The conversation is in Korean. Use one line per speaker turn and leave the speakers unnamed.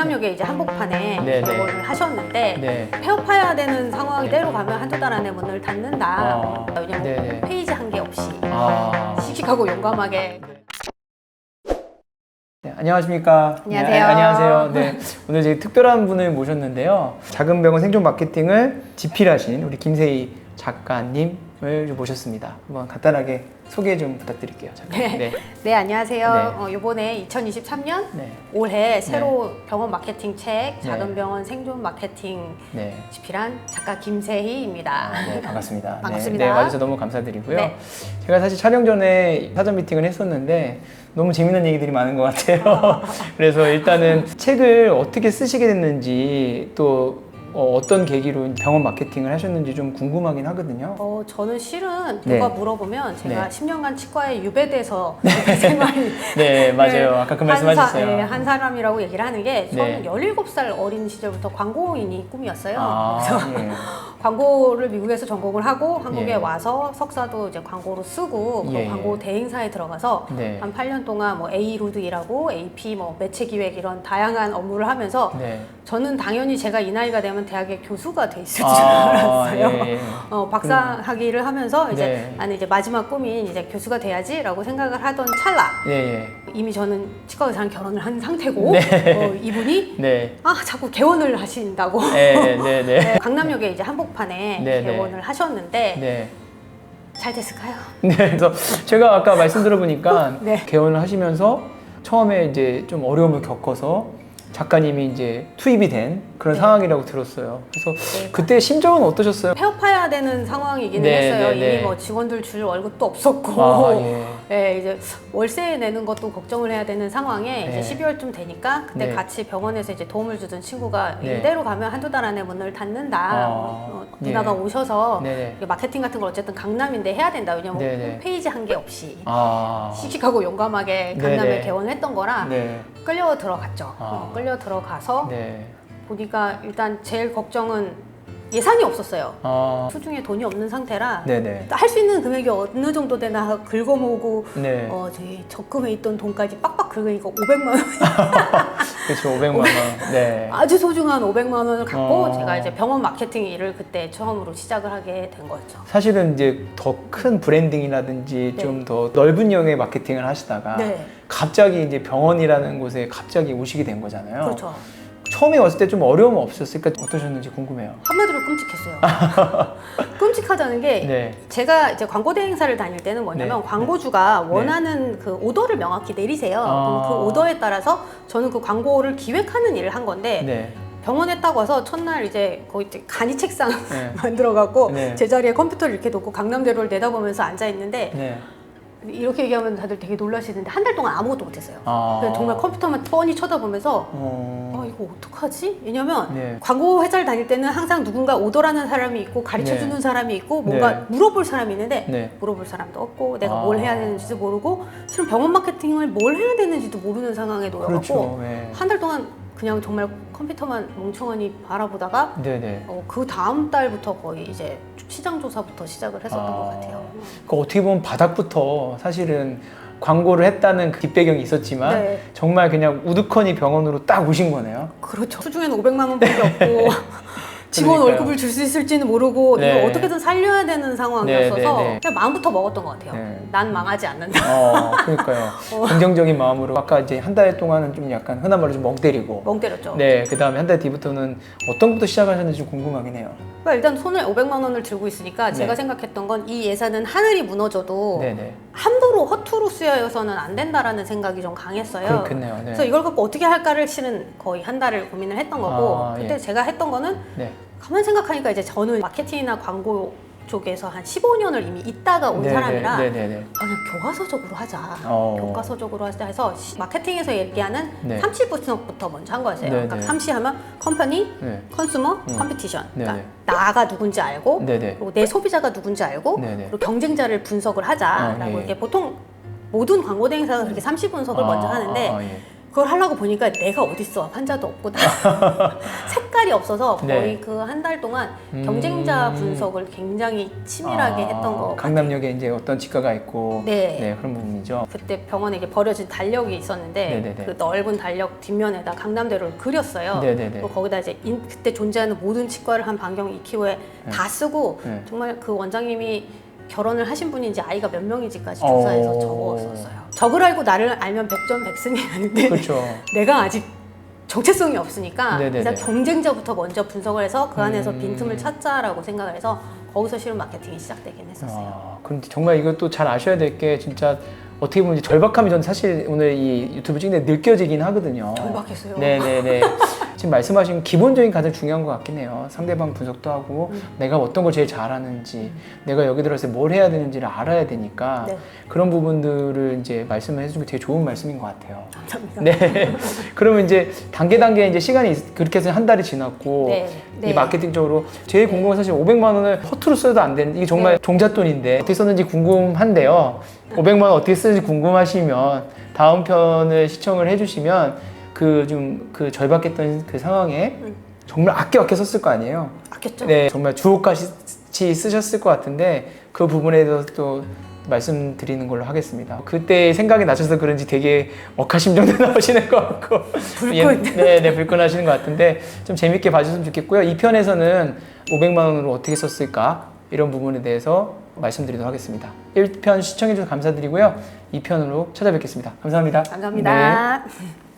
강남역에 이제 한복판에
네네.
개원을 하셨는데
네.
폐업해야 되는 상황이 때로 가면 한두 달 안에 문을 닫는다. 왜냐면
네네.
페이지 한 개 없이 씩씩하고 용감하게.
네, 안녕하십니까.
안녕하세요.
네, 안녕하세요. 네, 오늘 저희 특별한 분을 모셨는데요. 작은 병원 생존 마케팅을 집필하신 우리 김세희 작가님을 좀 모셨습니다. 한번 간단하게 소개 좀 부탁드릴게요.
네. 네, 안녕하세요.
네.
이번에 2023년
네.
올해 새로 병원 마케팅 책 작은
네.
병원 생존 마케팅
네.
집필한 작가 김세희입니다.
네, 반갑습니다.
반갑습니다.
네, 와주셔서 너무 감사드리고요.
네.
제가 사실 촬영 전에 사전 미팅을 했었는데 너무 재밌는 얘기들이 많은 것 같아요. 그래서 일단은 책을 어떻게 쓰시게 됐는지 또 어떤 계기로 병원 마케팅을 하셨는지 좀 궁금하긴 하거든요.
저는 실은
네.
누가 물어보면 제가
네.
10년간 치과에 유배돼서 생활이
네, 맞아요. 아까 그 말씀 하셨어요.
한 사람이라고 얘기를 하는 게 저는
네.
17살 어린 시절부터 광고인이 꿈이었어요.
아,
그래서
예.
광고를 미국에서 전공을 하고 한국에
예.
와서 석사도 이제 광고로 쓰고
예.
광고 대행사에 들어가서
네.
한 8년 동안 뭐 A루드 일하고 AP 뭐 매체 기획 이런 다양한 업무를 하면서
네.
저는 당연히 제가 이 나이가 되면 대학의 교수가 돼 있을 줄 알았어요.
예, 예.
박사 학위를 하면서 이제
네.
나는 이제 마지막 꿈인 이제 교수가 돼야지라고 생각을 하던 찰나
예, 예.
이미 저는 치과 의사랑 결혼을 한 상태고
네.
이분이
네.
자꾸 개원을 하신다고
네, 네, 네.
강남역에 이제 한복판에
네, 네.
개원을 하셨는데
네.
잘 됐을까요?
네, 그래서 제가 아까 말씀 들어보니까
네.
개원을 하시면서 처음에 이제 좀 어려움을 겪어서 작가님이 이제 투입이 된 그런
네.
상황이라고 들었어요. 그래서
네.
그때 심정은 어떠셨어요?
폐업해야 되는 상황이기는
네,
했어요.
네, 네.
이미 뭐 직원들 줄 월급도 없었고,
예.
네, 이제 월세 내는 것도 걱정을 해야 되는 상황에
네.
이제 12월쯤 되니까 그때
네.
같이 병원에서 이제 도움을 주던 친구가
네.
이대로 가면 한두 달 안에 문을 닫는다. 누나가
예.
오셔서
네네.
마케팅 같은 걸 어쨌든 강남인데 해야 된다. 왜냐면
네네.
페이지 한 개 없이
아.
씩씩하고 용감하게 강남에
네네.
개원을 했던 거라
네.
끌려 들어갔죠.
아.
끌려 들어가서
네.
보니까 일단 제일 걱정은 예산이 없었어요.
아.
수중에 돈이 없는 상태라
네네.
할 수 있는 금액이 어느 정도 되나 긁어모으고
네.
저희 적금에 있던 돈까지 빡빡 긁으니까 500만 원
그렇죠. 500만 원. 네.
아주 소중한 500만 원을 갖고
어.
제가 이제 병원 마케팅 일을 그때 처음으로 시작을 하게 된 거였죠.
사실은 이제 더 큰 브랜딩이라든지
네.
좀 더 넓은 영역의 마케팅을 하시다가
네.
갑자기 이제 병원이라는 곳에 갑자기 오시게 된 거잖아요.
그렇죠.
처음에 왔을 때 좀 어려움 없었을까? 어떠셨는지 궁금해요.
한마디로 끔찍했어요. 끔찍하다는 게
네.
제가 이제 광고 대행사를 다닐 때는 뭐냐면
네.
광고주가 원하는 그 오더를 명확히 내리세요. 그럼 그 오더에 따라서 저는 그 광고를 기획하는 일을 한 건데
네.
병원에 딱 와서 첫날 이제 거기 이제 간이 책상
네.
만들어갖고
네.
제자리에 컴퓨터를 이렇게 놓고 강남대로를 내다보면서 앉아 있는데
네.
이렇게 얘기하면 다들 되게 놀라시는데 한 달 동안 아무것도 못했어요. 그냥 정말
아.
컴퓨터만 뻔히 쳐다보면서 이거 어떡하지? 왜냐면
네.
광고 회사를 다닐 때는 항상 누군가 오더라는 사람이 있고 가르쳐주는
네.
사람이 있고 뭔가
네.
물어볼 사람이 있는데
네.
물어볼 사람도 없고 내가 뭘 해야 되는지도 모르고 실은 병원 마케팅을 뭘 해야 되는지도 모르는 상황에 놓여갖고
그렇죠. 네.
한 달 동안 그냥 정말 컴퓨터만 멍청하니 바라보다가
네네.
그 다음 달부터 거의 이제 시장 조사부터 시작을 했었던 것 같아요.
그 어떻게 보면 바닥부터 사실은 광고를 했다는 그 뒷배경이 있었지만
네.
정말 그냥 우두커니 병원으로 딱 오신 거네요.
그렇죠. 수중에는 500만 원밖에 없고 직원
그러니까요.
월급을 줄 수 있을지는 모르고
네.
이거 어떻게든 살려야 되는 상황이었어서
네, 네, 네.
그냥 마음부터 먹었던 것 같아요.
네.
난 망하지 않는다.
그러니까요. 긍정적인 마음으로 아까 이제 한 달 동안은 좀 약간 흔한 말로 좀 멍 때리고
멍 때렸죠.
네, 그 다음에 한 달 뒤부터는 어떤 것부터 시작하셨는지 좀 궁금하긴 해요.
그러니까 일단 손에 500만 원을 들고 있으니까 제가
네.
생각했던 건 이 예산은 하늘이 무너져도
네네.
함부로 허투루 쓰여서는 안 된다라는 생각이 좀 강했어요.
그렇겠네요. 네.
그래서 이걸 갖고 어떻게 할까를 실은 거의 한 달을 고민을 했던 거고 그때
예.
제가 했던 거는
네.
가만히 생각하니까 이제 저는 마케팅이나 광고 쪽에서 한 15년을 이미 있다가 온 사람이라
네네네.
그냥 교과서적으로 하자. 교과서적으로 하자 해서 마케팅에서 얘기하는
네.
3C 분석부터 먼저 한 거였어요.
네네.
그러니까 3C 하면 컴퍼니,
네.
컨슈머, 컴피티션. 그러니까
네네.
나가 누군지 알고
네네.
그리고 내 소비자가 누군지 알고
네네.
그리고 경쟁자를 분석을 하자라고
예.
이렇게 보통 모든 광고 대행사가 그렇게 3C 분석을 먼저 하는데
예.
그걸 하려고 보니까 내가 어딨어. 환자도 없고 다 색깔이 없어서 거의
네.
그 한 달 동안 경쟁자 분석을 굉장히 치밀하게 했던 거 같아요.
강남역에 이제 어떤 치과가 있고
네.
그런 부분이죠.
그때 병원에 이제 버려진 달력이 있었는데
네네네.
그 넓은 달력 뒷면에다 강남대로를 그렸어요.
네네네.
그리고 거기다 이제 그때 존재하는 모든 치과를 한 반경 2km에 다 쓰고
네.
정말 그 원장님이 결혼을 하신 분인지 아이가 몇 명인지까지 조사해서 적었었어요. 적을 알고 나를 알면 백전백승이라는데
그렇죠.
내가 아직 정체성이 없으니까
네네네.
일단 경쟁자부터 먼저 분석을 해서 그 안에서 빈틈을 찾자라고 생각을 해서 거기서 실은 마케팅이 시작되긴 했었어요.
그런데 정말 이것도 잘 아셔야 될 게 진짜 어떻게 보면 이제 절박함이 저는 사실 오늘 이 유튜브 찍는데 느껴지긴 하거든요.
절박했어요.
네네네. 지금 말씀하신 기본적인 가장 중요한 것 같긴 해요. 상대방 분석도 하고 내가 어떤 걸 제일 잘하는지 내가 여기 들어서 뭘 해야 되는지를 알아야 되니까
네.
그런 부분들을 이제 말씀을 해주는 게 되게 좋은 말씀인 것 같아요.
감사합니다.
네. 그러면 이제 단계 이제 시간이 그렇게 해서 한 달이 지났고
네. 네.
이 마케팅적으로 제일 궁금한 건 사실 500만 원을 허투루 써도 안 되는 이게 정말
네.
종잣돈인데 어떻게 썼는지 궁금한데요. 500만 원 어떻게 쓰는지 궁금하시면 다음 편을 시청을 해주시면 그 절박했던 그 상황에 정말 아껴 썼을 거 아니에요.
아꼈죠?
네, 정말 주옥같이 쓰셨을 것 같은데 그 부분에 대해서 또 말씀드리는 걸로 하겠습니다. 그때 생각이 나셔서 그런지 되게 억하심정도 나오시는 것 같고
불끈.
네, 불끈하시는 것 같은데 좀 재밌게 봐주셨으면 좋겠고요. 2편에서는 500만 원으로 어떻게 썼을까 이런 부분에 대해서 말씀드리도록 하겠습니다. 1편 시청해주셔서 감사드리고요. 2편으로 찾아뵙겠습니다. 감사합니다.
감사합니다.
네.